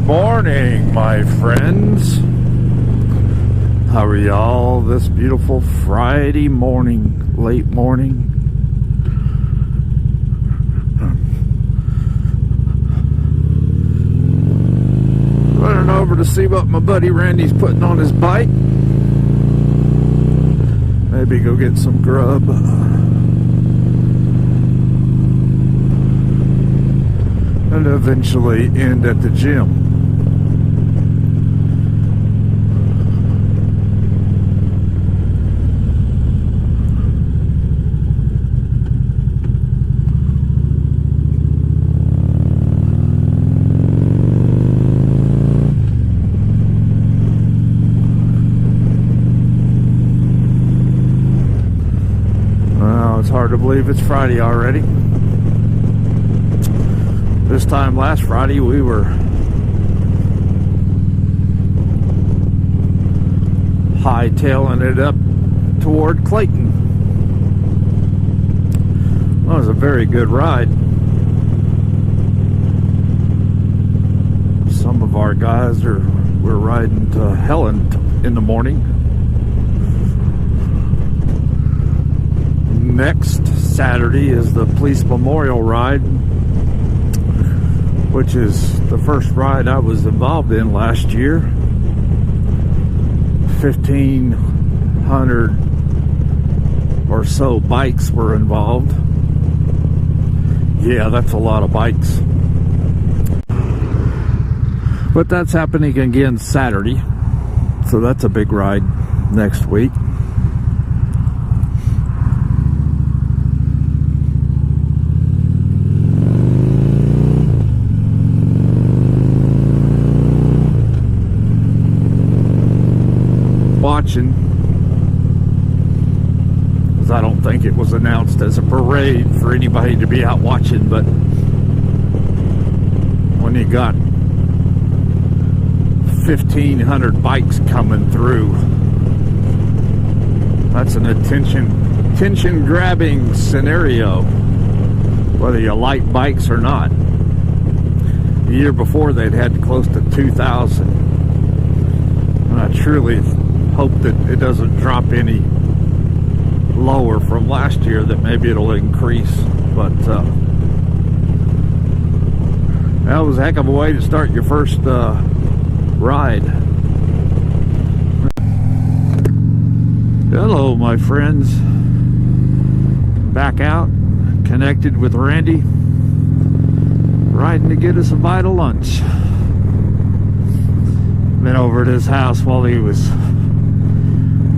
morning, my friends. How are y'all this beautiful Friday morning, late morning? Running over to see what my buddy Randy's putting on his bike. Maybe go get some grub. And eventually end at the gym. Well, it's hard to believe it's Friday already. This time last Friday we were hightailing it up toward Clayton. That was a very good ride. Some of our guys were riding to Helen in the morning. Next Saturday is the police memorial ride, which is the first ride I was involved in last year. 1,500 or so bikes were involved. Yeah, that's a lot of bikes. But that's happening again Saturday, so that's a big ride next week. Watching, because I don't think it was announced as a parade for anybody to be out watching, but when you got 1,500 bikes coming through, that's an attention grabbing scenario, whether you like bikes or not. The year before they'd had close to 2,000, and I truly hope that it doesn't drop any lower from last year, that maybe it'll increase. But that was a heck of a way to start your first ride. Hello, my friends. Back out, connected with Randy, riding to get us a bite of lunch. Been over at his house while he was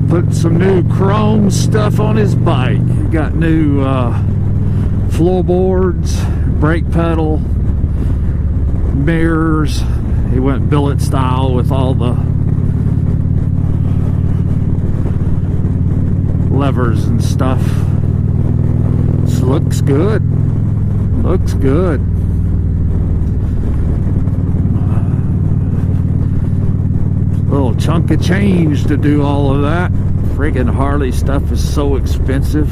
put some new chrome stuff on his bike. He got new floorboards, brake pedal, mirrors. He went billet style with all the levers and stuff. This looks good. Looks good. Little chunk of change to do all of that. Friggin' Harley stuff is so expensive.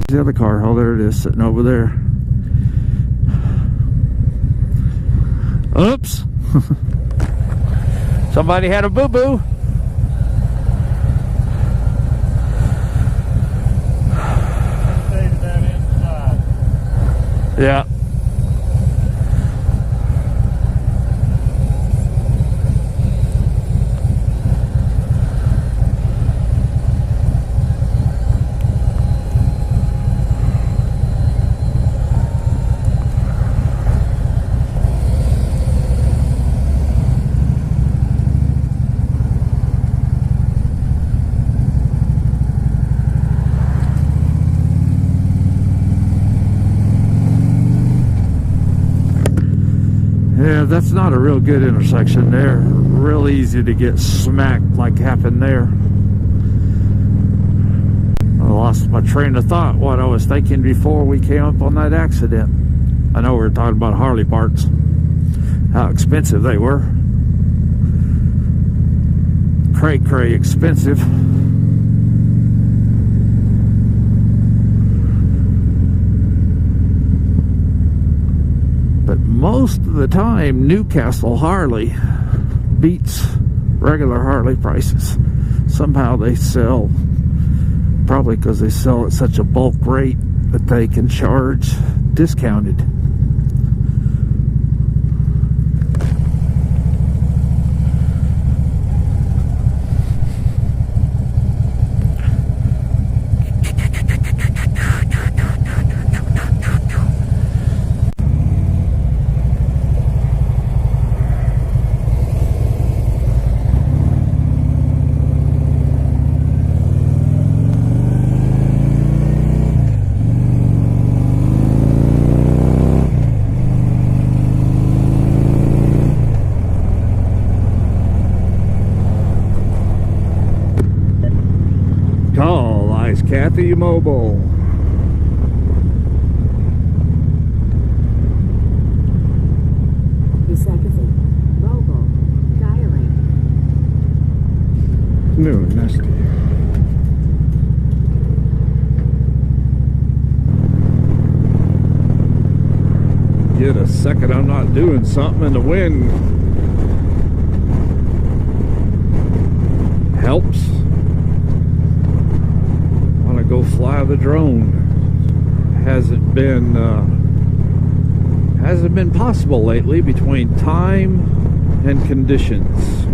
The other car, oh, there it is, sitting over there. Oops. Somebody had a boo-boo. Yeah. Yeah, that's not a real good intersection there. Real easy to get smacked like happened there. I lost my train of thought, what I was thinking before we came up on that accident. I know we were talking about Harley Parts, how expensive they were. Cray expensive. But most of the time Newcastle Harley beats regular Harley prices. Somehow they sell, probably because they sell at such a bulk rate that they can charge discounted. Kathy Mobile. Mobile. Dialing. No, nasty. Get a second, I'm not doing something, and the wind helps. Go fly the drone. Hasn't been possible lately between time and conditions.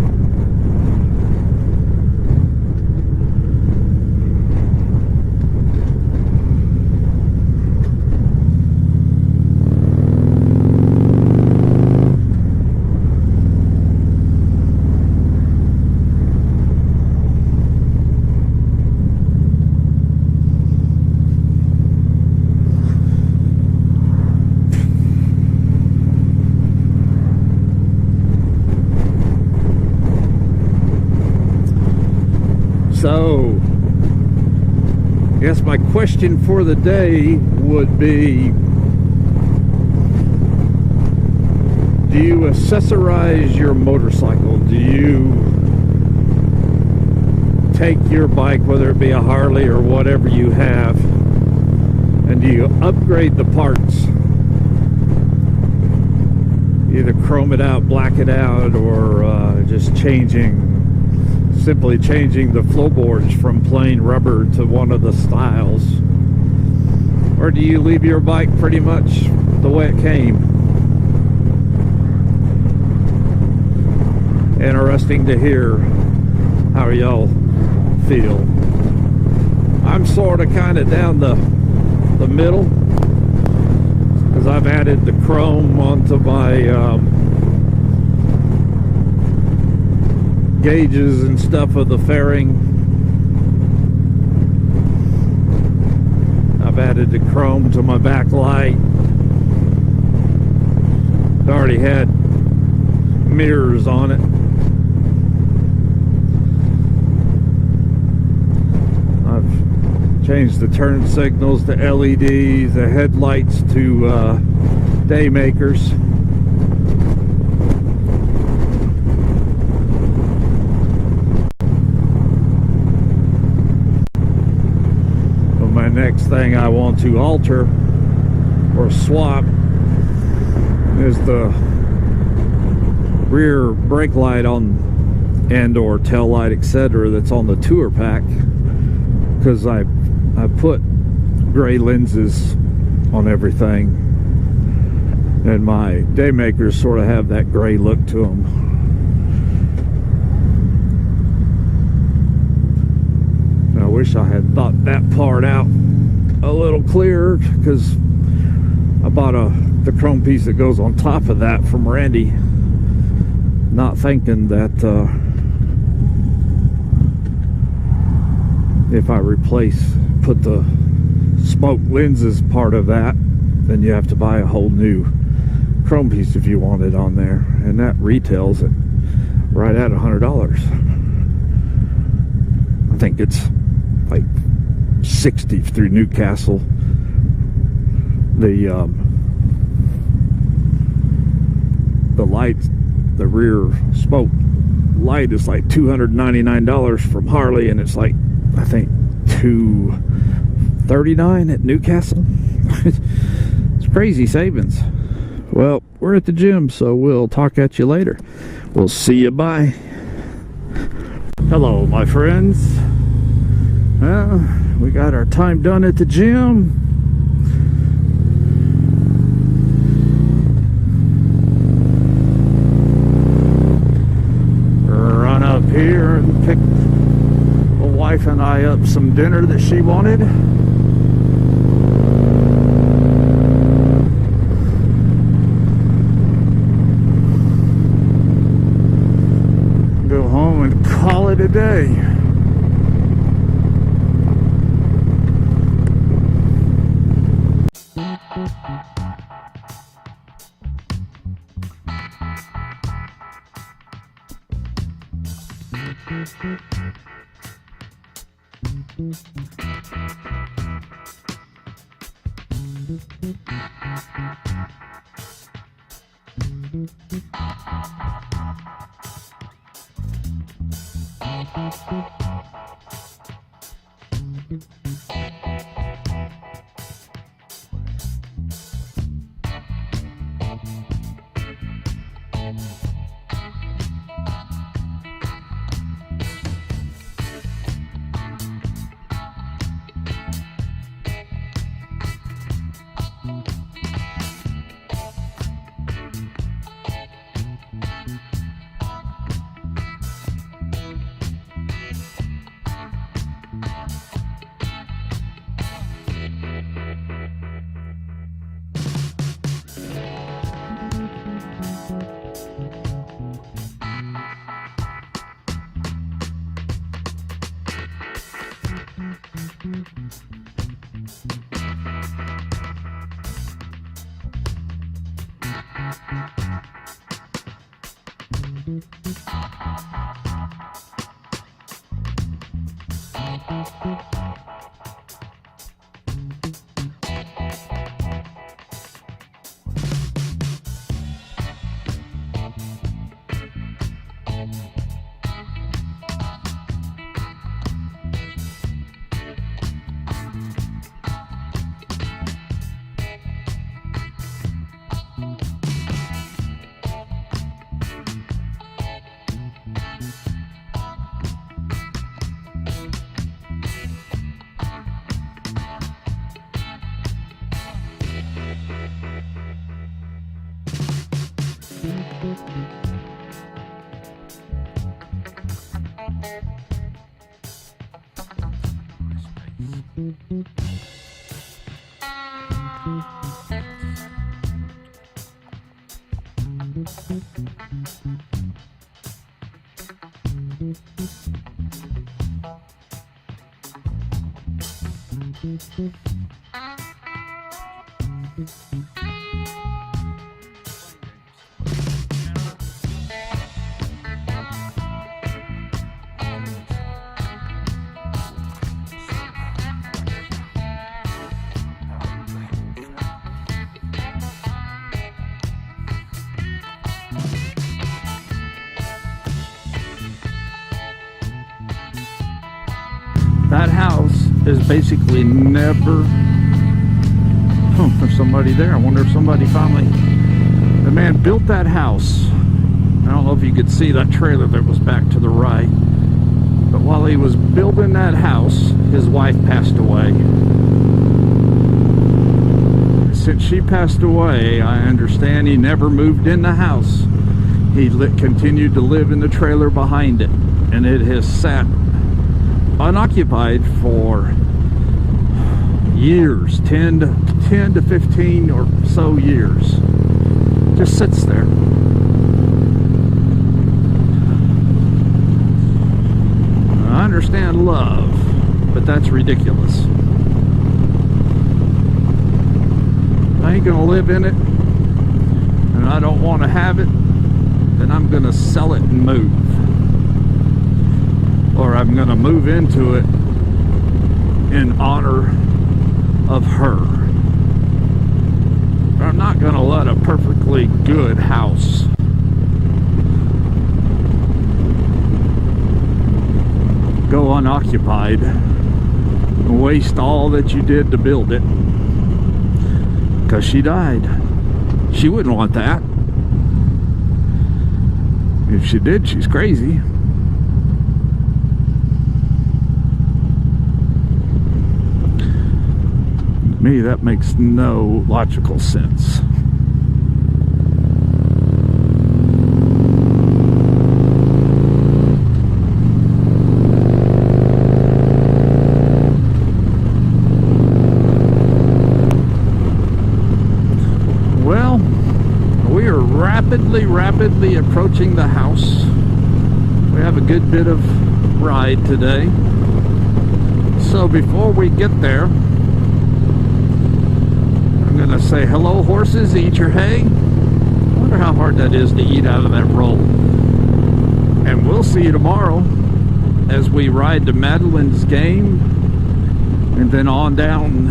So, I guess my question for the day would be, do you accessorize your motorcycle? Do you take your bike, whether it be a Harley or whatever you have, and do you upgrade the parts? Either chrome it out, black it out, or just simply changing the floorboards from plain rubber to one of the styles? Or do you leave your bike pretty much the way it came? Interesting to hear how y'all feel. I'm sort of kind of down the middle, because I've added the chrome onto my gauges and stuff of the fairing. I've added the chrome to my backlight. It already had mirrors on it. I've changed the turn signals to LEDs, the headlights to day makers. Next thing I want to alter or swap is the rear brake light on and or tail light, etc., that's on the tour pack, because I put gray lenses on everything, and my day makers sort of have that gray look to them. I wish I had thought that part out a little clearer, because I bought the chrome piece that goes on top of that from Randy, not thinking that if I put the smoke lenses part of that, then you have to buy a whole new chrome piece if you want it on there, and that retails it right at $100. I think it's like 60 through Newcastle. The light, the rear smoke light is like $299 from Harley, and it's like, I think, $239 at Newcastle. It's crazy savings. Well, we're at the gym, so we'll talk at you later. We'll see you. Bye. Hello, my friends. Well, we got our time done at the gym. Run up here and pick the wife and I up some dinner that she wanted. Go home and call it a day. That house is basically never... Oh, there's somebody there. I wonder if somebody finally... The man built that house. I don't know if you could see that trailer that was back to the right. But while he was building that house, his wife passed away. Since she passed away, I understand he never moved in the house. He continued to live in the trailer behind it. And it has sat unoccupied for years, 10 to 15 or so years. Just sits there. I understand love, but that's ridiculous. I ain't gonna live in it, and I don't want to have it, then I'm gonna sell it and move. Or I'm going to move into it in honor of her. But I'm not going to let a perfectly good house go unoccupied and waste all that you did to build it, because she died. She wouldn't want that. If she did, she's crazy. To me, that makes no logical sense. Well, we are rapidly approaching the house. We have a good bit of ride today. So before we get there, I'm gonna say hello horses, eat your hay. I wonder how hard that is to eat out of that roll. And we'll see you tomorrow as we ride to Madeline's game and then on down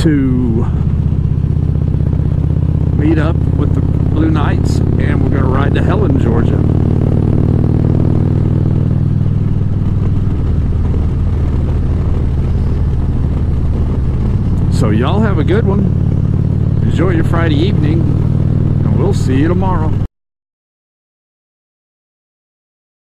to meet up with the Blue Knights, and we're going to ride to Helen, Georgia. So y'all have a good one. Enjoy your Friday evening, and we'll see you tomorrow.